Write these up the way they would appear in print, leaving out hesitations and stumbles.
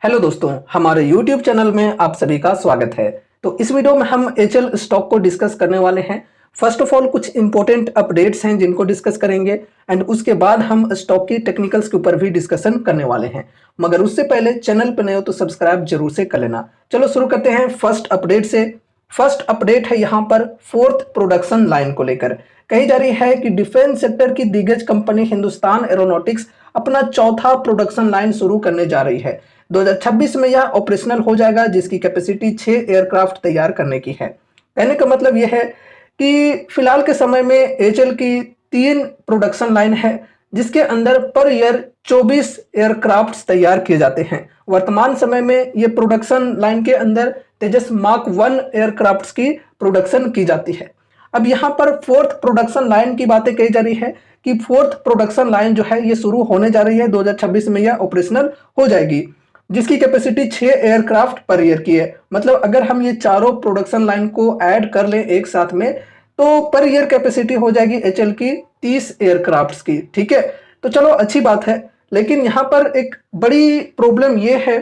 Hello दोस्तों, हमारे YouTube channel में आप सभी का स्वागत है। तो इस वीडियो में हम एचएल स्टॉक को डिस्कस करने वाले हैं। फर्स्ट ऑफ ऑल कुछ इंपॉर्टेंट अपडेट्स हैं जिनको डिस्कस करेंगे एंड उसके बाद हम स्टॉक की टेक्निकल्स के ऊपर भी डिस्कशन करने वाले हैं। मगर उससे पहले चैनल पर नए हो तो सब्सक्राइब जरूर से कर लेना। चलो शुरू करते हैं फर्स्ट अपडेट से। फर्स्ट अपडेट है यहाँ पर फोर्थ प्रोडक्शन लाइन को लेकर। कही जा रही है कि डिफेंस सेक्टर की दिग्गज कंपनी हिंदुस्तान एरोनॉटिक्स अपना चौथा प्रोडक्शन लाइन शुरू करने जा रही है। 2026 में यह ऑपरेशनल हो जाएगा, जिसकी कैपेसिटी 6 एयरक्राफ्ट तैयार करने की है। कहने का मतलब यह है कि फिलहाल के समय में एचएल की 3 प्रोडक्शन लाइन है, जिसके अंदर पर ईयर 24 एयरक्राफ्ट तैयार किए जाते हैं। वर्तमान समय में ये प्रोडक्शन लाइन के अंदर तेजस मार्क 1 एयरक्राफ्ट की प्रोडक्शन की जाती है। अब यहाँ पर फोर्थ प्रोडक्शन लाइन की बातें कही जा रही है कि फोर्थ प्रोडक्शन लाइन जो है ये शुरू होने जा रही है। 2026 में यह ऑपरेशनल हो जाएगी, जिसकी कैपेसिटी 6 एयरक्राफ्ट पर ईयर की है। मतलब अगर हम ये चारों प्रोडक्शन लाइन को ऐड कर लें एक साथ में तो पर ईयर कैपेसिटी हो जाएगी एचएल की 30 एयरक्राफ्ट की। ठीक है, तो चलो अच्छी बात है। लेकिन यहाँ पर एक बड़ी प्रॉब्लम ये है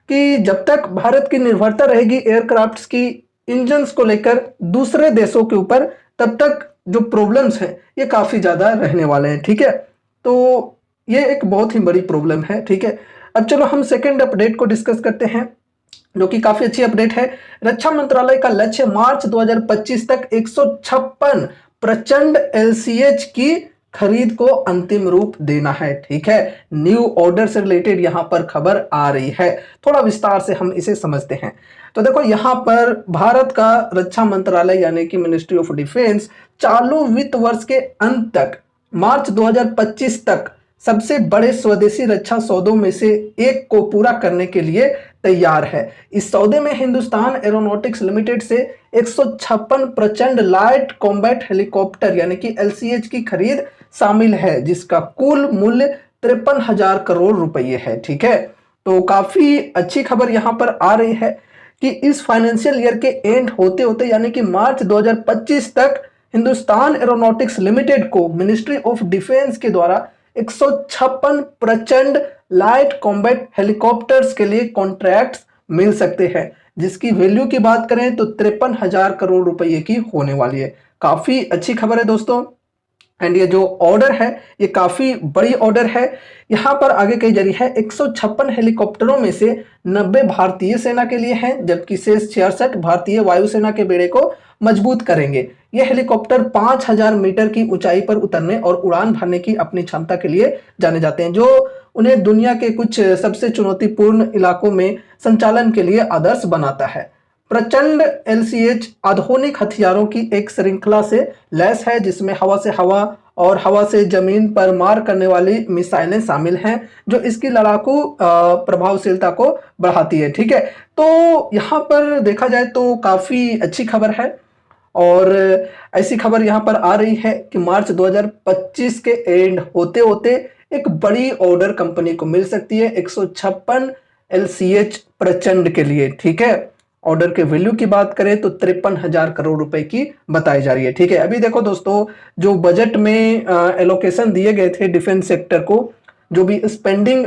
कि जब तक भारत की निर्भरता रहेगी एयरक्राफ्ट्स की इंजन्स को लेकर दूसरे देशों के ऊपर, तब तक जो प्रॉब्लम्स हैं ये काफ़ी ज़्यादा रहने वाले हैं। ठीक है, तो ये एक बहुत ही बड़ी प्रॉब्लम है। ठीक है, अब चलो हम सेकेंड अपडेट को डिस्कस करते हैं, जो कि काफी अच्छी अपडेट है। रक्षा मंत्रालय का लक्ष्य मार्च 2025 तक 156 प्रचंड एलसीएच की खरीद को अंतिम रूप देना है। ठीक है, न्यू ऑर्डर से रिलेटेड यहां पर खबर आ रही है। थोड़ा विस्तार से हम इसे समझते हैं। तो देखो, यहां पर भारत का रक्षा मंत्रालय यानी कि मिनिस्ट्री ऑफ डिफेंस चालू वित्त वर्ष के अंत तक मार्च 2025 तक सबसे बड़े स्वदेशी रक्षा सौदों में से एक को पूरा करने के लिए तैयार है। इस सौदे में हिंदुस्तान एरोनॉटिक्स लिमिटेड से 156 प्रचंड लाइट कॉम्बैट हेलीकॉप्टर यानी कि एलसीएच की खरीद शामिल है, जिसका कुल मूल्य 53,000 करोड़ रुपये है। ठीक है, तो काफी अच्छी खबर यहाँ पर आ रही है कि इस फाइनेंशियल ईयर के एंड होते होते यानी कि मार्च 2025 तक हिंदुस्तान एरोनॉटिक्स लिमिटेड को मिनिस्ट्री ऑफ डिफेंस के द्वारा 156 प्रचंड लाइट कॉम्बैट हेलीकॉप्टर्स के लिए कॉन्ट्रैक्ट्स मिल सकते हैं, जिसकी वैल्यू की बात करें तो 53,000 करोड़ रुपए की होने वाली है। काफी अच्छी खबर है दोस्तों। एंड ये जो ऑर्डर है ये काफी बड़ी ऑर्डर है। यहाँ पर आगे कही जा रही है 156 हेलीकॉप्टरों में से 90 भारतीय सेना के लिए हैं, जबकि शेष 66 भारतीय वायुसेना के बेड़े को मजबूत करेंगे। ये हेलीकॉप्टर 5,000 मीटर की ऊंचाई पर उतरने और उड़ान भरने की अपनी क्षमता के लिए जाने जाते हैं, जो उन्हें दुनिया के कुछ सबसे चुनौतीपूर्ण इलाकों में संचालन के लिए आदर्श बनाता है। प्रचंड एलसीएच आधुनिक हथियारों की एक श्रृंखला से लैस है, जिसमें हवा से हवा और हवा से जमीन पर मार करने वाली मिसाइलें शामिल हैं, जो इसकी लड़ाकू प्रभावशीलता को बढ़ाती है। ठीक है, तो यहाँ पर देखा जाए तो काफी अच्छी खबर है। और ऐसी खबर यहाँ पर आ रही है कि मार्च 2025 के एंड होते होते एक बड़ी ऑर्डर कंपनी को मिल सकती है 156 एलसीएच प्रचंड के लिए। ठीक है, ऑर्डर के वैल्यू की बात करें तो 53,000 करोड़ रुपए की बताई जा रही है। ठीक है, अभी देखो दोस्तों, जो बजट में एलोकेशन दिए गए थे डिफेंस सेक्टर को, जो भी स्पेंडिंग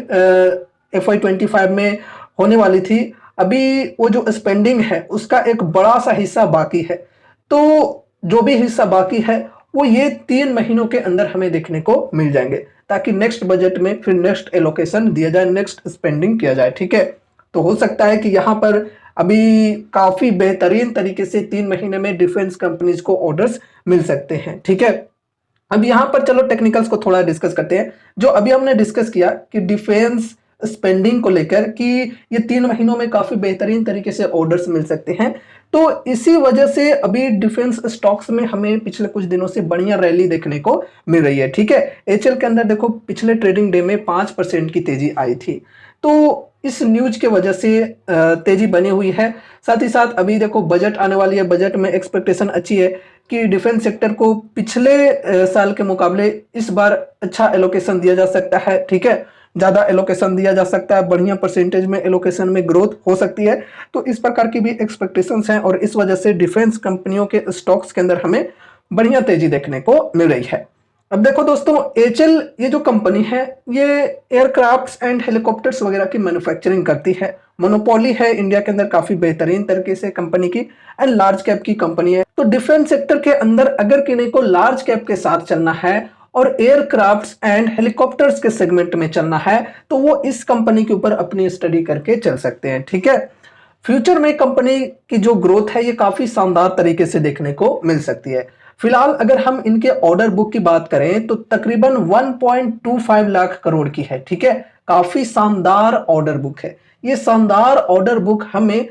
FY25 में होने वाली थी, अभी वो जो स्पेंडिंग है उसका एक बड़ा सा हिस्सा बाकी है। तो जो भी हिस्सा बाकी है वो ये 3 महीनों के अंदर हमें देखने को मिल जाएंगे, ताकि नेक्स्ट बजट में फिर नेक्स्ट एलोकेशन दिया जाए, नेक्स्ट स्पेंडिंग किया जाए। ठीक है, तो हो सकता है कि यहाँ पर अभी काफी बेहतरीन तरीके से 3 महीने में डिफेंस कंपनीज को ऑर्डर्स मिल सकते हैं। ठीक है, अब यहाँ पर चलो टेक्निकल्स को थोड़ा डिस्कस करते हैं। जो अभी हमने डिस्कस किया कि डिफेंस स्पेंडिंग को लेकर कि ये 3 महीनों में काफी बेहतरीन तरीके से ऑर्डर्स मिल सकते हैं, तो इसी वजह से अभी डिफेंस स्टॉक्स में हमें पिछले कुछ दिनों से बढ़िया रैली देखने को मिल रही है। ठीक है, एचएल के अंदर देखो पिछले ट्रेडिंग डे में 5% की तेजी आई थी, तो इस न्यूज के वजह से तेजी बनी हुई है। साथ ही साथ अभी देखो बजट आने वाली है, बजट में एक्सपेक्टेशन अच्छी है कि डिफेंस सेक्टर को पिछले साल के मुकाबले इस बार अच्छा एलोकेशन दिया जा सकता है। ठीक है, ज़्यादा एलोकेशन दिया जा सकता है, बढ़िया परसेंटेज में एलोकेशन में ग्रोथ हो सकती है। तो इस प्रकार की भी एक्सपेक्टेशंस हैं और इस वजह से डिफेंस कंपनियों के स्टॉक्स के अंदर हमें बढ़िया तेजी देखने को मिल रही है। अब देखो दोस्तों, एचएल ये जो कंपनी है ये एयरक्राफ्ट्स एंड हेलीकॉप्टर्स वगैरह की मैन्युफैक्चरिंग करती है। मोनोपोली है इंडिया के अंदर काफी बेहतरीन तरीके से कंपनी की, एंड लार्ज कैप की कंपनी है। तो डिफेंस सेक्टर के अंदर अगर किसी को लार्ज कैप के साथ चलना है और एयरक्राफ्ट्स एंड हेलीकॉप्टर्स के सेगमेंट में चलना है तो वो इस कंपनी के ऊपर अपनी स्टडी करके चल सकते हैं। ठीक है, फ्यूचर में कंपनी की जो ग्रोथ है ये काफी शानदार तरीके से देखने को मिल सकती है। फिलहाल अगर हम इनके ऑर्डर बुक की बात करें तो तकरीबन 1.25 लाख करोड़ की है। ठीक है, काफी शानदार ऑर्डर बुक है। ये शानदार ऑर्डर बुक हमें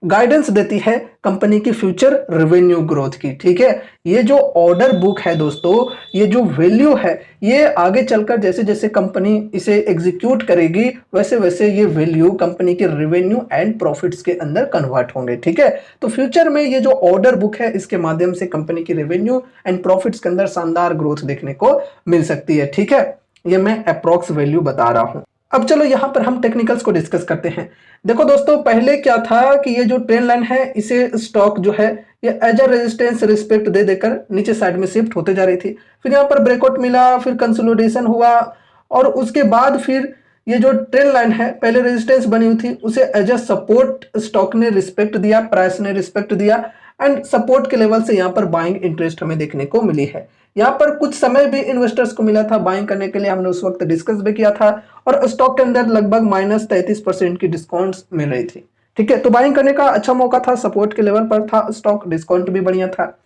गाइडेंस देती है कंपनी की फ्यूचर रेवेन्यू ग्रोथ की। ठीक है, ये जो ऑर्डर बुक है दोस्तों, ये जो वैल्यू है, ये आगे चलकर जैसे जैसे कंपनी इसे एग्जीक्यूट करेगी वैसे वैसे ये वैल्यू कंपनी के रेवेन्यू एंड प्रॉफिट्स के अंदर कन्वर्ट होंगे। ठीक है, तो फ्यूचर में ये जो ऑर्डर बुक है इसके माध्यम से कंपनी की रेवेन्यू एंड प्रॉफिट्स के अंदर शानदार ग्रोथ देखने को मिल सकती है। ठीक है, ये मैं अप्रॉक्स वैल्यू बता रहा हूं। अब चलो यहां पर हम टेक्निकल्स को डिस्कस करते हैं। देखो दोस्तों, पहले क्या था कि ये जो ट्रेंड लाइन है इसे स्टॉक जो है ये एज अ रेजिस्टेंस रिस्पेक्ट दे देकर नीचे साइड में शिफ्ट होते जा रही थी। फिर यहाँ पर ब्रेकआउट मिला, फिर कंसोलिडेशन हुआ और उसके बाद फिर ये जो ट्रेंड लाइन है पहले रेजिस्टेंस बनी हुई थी उसे एज अ सपोर्ट स्टॉक ने रिस्पेक्ट दिया, प्राइस ने रिस्पेक्ट दिया एंड सपोर्ट के लेवल से यहाँ पर बाइंग इंटरेस्ट हमें देखने को मिली है। यहाँ पर कुछ समय भी इन्वेस्टर्स को मिला था बाइंग करने के लिए, हमने उस वक्त डिस्कस भी किया था और स्टॉक के अंदर लगभग -33% की डिस्काउंट मिल रही थी। ठीक है, तो बाइंग करने का अच्छा मौका था, सपोर्ट के लेवल पर था स्टॉक, डिस्काउंट भी बढ़िया था।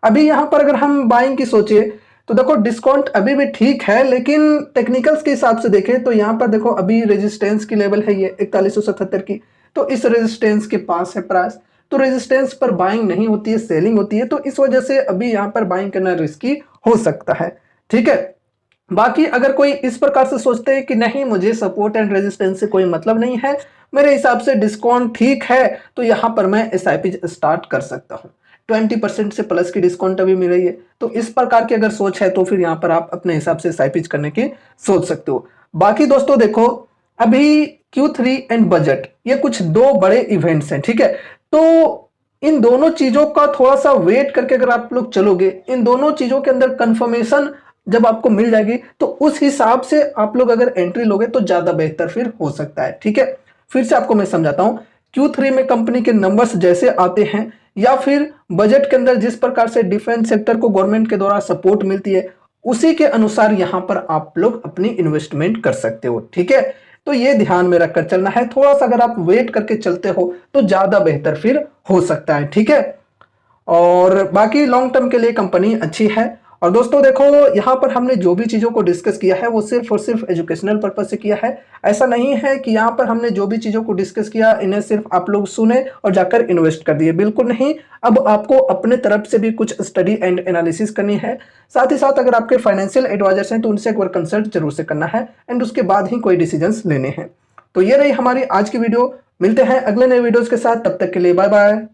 अभी यहाँ पर अगर हम बाइंग की सोचे तो देखो डिस्काउंट अभी भी ठीक है, लेकिन टेक्निकल्स के हिसाब से देखें तो यहाँ पर देखो अभी रेजिस्टेंस की लेवल है ये 4177 की, तो इस रेजिस्टेंस के पास है प्राइस, तो रेजिस्टेंस पर बाइंग नहीं होती है, सेलिंग होती है, तो इस वजह से अभी यहाँ पर बाइंग करना रिस्की हो सकता है। ठीक है, बाकी अगर कोई इस प्रकार से सोचते हैं कि नहीं मुझे सपोर्ट एंड रेजिस्टेंस से कोई मतलब नहीं है, मेरे हिसाब से डिस्काउंट ठीक है, तो यहाँ पर मैं एसआईपी स्टार्ट कर सकता हूँ। 20% से प्लस की डिस्काउंट अभी मिल रही है, तो इस प्रकार की अगर सोच है तो फिर यहाँ पर आप अपने हिसाब से एसआईपी करने की सोच सकते हो। बाकी दोस्तों देखो, अभी Q3 एंड बजट ये कुछ दो बड़े इवेंट्स हैं। ठीक है, तो इन दोनों चीजों का थोड़ा सा वेट करके अगर आप लोग चलोगे, इन दोनों चीजों के अंदर कंफर्मेशन जब आपको मिल जाएगी तो उस हिसाब से आप लोग अगर एंट्री लोगे तो ज्यादा बेहतर फिर हो सकता है। ठीक है, फिर से आपको मैं समझाता हूं। Q3 में कंपनी के नंबर्स जैसे आते हैं या फिर बजट के अंदर जिस प्रकार से डिफेंस सेक्टर को गवर्नमेंट के द्वारा सपोर्ट मिलती है उसी के अनुसार यहां पर आप लोग अपनी इन्वेस्टमेंट कर सकते हो। ठीक है, तो ये ध्यान में रखकर चलना है, थोड़ा सा अगर आप वेट करके चलते हो तो ज्यादा बेहतर फिर हो सकता है। ठीक है, और बाकी लॉन्ग टर्म के लिए कंपनी अच्छी है। और दोस्तों देखो, यहाँ पर हमने जो भी चीज़ों को डिस्कस किया है वो सिर्फ और सिर्फ एजुकेशनल पर्पज से किया है। ऐसा नहीं है कि यहाँ पर हमने जो भी चीज़ों को डिस्कस किया इन्हें सिर्फ आप लोग सुने और जाकर इन्वेस्ट कर दिए, बिल्कुल नहीं। अब आपको अपने तरफ से भी कुछ स्टडी एंड एनालिसिस करनी है। साथ ही साथ अगर आपके फाइनेंशियल एडवाइजर्स हैं तो उनसे एक बार कंसल्ट जरूर से करना है एंड उसके बाद ही कोई डिसीजंस लेने हैं। तो ये रही हमारी आज की वीडियो, मिलते हैं अगले नए वीडियोज़ के साथ, तब तक के लिए बाय बाय।